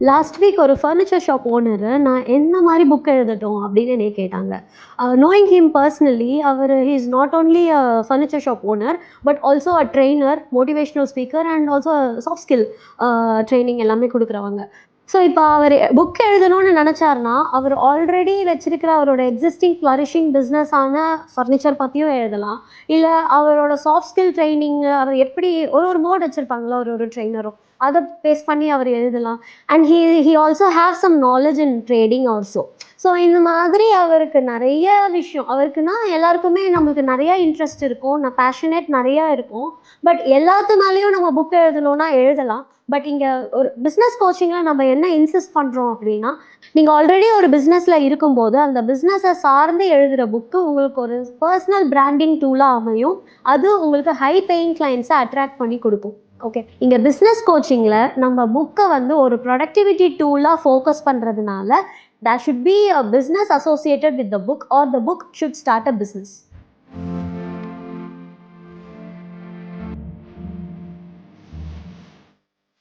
Last week ஒரு furniture shop owner, நான் எந்த மாரி புக் எழுதட்டும் அப்படின்னு என்னைய கேட்டாங்க. நோயிங் ஹிம் பர்சனலி அவரு he is not only a furniture shop owner, but also a trainer, motivational speaker and also soft skill training எல்லாமே குடுக்குறவங்க. So இப்ப அவரு புக் எழுதணும்னு நெனச்சாருன்னா, அவரு ஆல்ரெடி வச்சிருக்கிற அவரோட எக்ஸிஸ்டிங் ஃப்ளரிஷிங் பிசினஸான ஃபர்னிச்சர் பத்தியும் எழுதலாம். இல்ல அவரோட சாஃப்ட் ஸ்கில் ட்ரெய்னிங் அவர் எப்படி ஒரு ஒரு மோட் வச்சிருப்பாங்கல்ல ஒரு ஒரு ட்ரெய்னரும். அத பேஸ் பண்ணி அவர் எழுதலாம். And he also have some knowledge in trading also. So இந்த மாதிரி அவருக்கு நெறைய விஷயம் அவருக்குன்னா எல்லாருக்குமே நம்மளுக்கு நெறைய இன்ட்ரெஸ்ட் இருக்கும். பேஷனேட் நெறையா இருக்கும். பட் எல்லாத்து மேலயும் நம்ம புக் எழுதணும்னா எழுதலாம். பட் இங்க ஒரு பிசினஸ் கோச்சிங்ல நம்ம என்ன இன்சிஸ்ட் பண்றோம் அப்படின்னா, நீங்க ஆல்ரெடி ஒரு பிசினஸ்ல இருக்கும்போது, அந்த பிசினஸ சார்ந்து எழுதுற புக்கு உங்களுக்கு ஒரு பெர்சனல் பிராண்டிங் டூலா அமையும். அது உங்களுக்கு ஹை பேயிங் கிளையண்ட்ஸ அட்ராக்ட் பண்ணி குடுக்கும். ஓகே. இங்க பிசினஸ் கோச்சிங்ல நம்ம புக்க வந்து ஒரு ப்ரொடக்டிவிட்டி டூலா ஃபோக்கஸ் பண்றதுனால, there should be a business associated with the book or the book should start a business.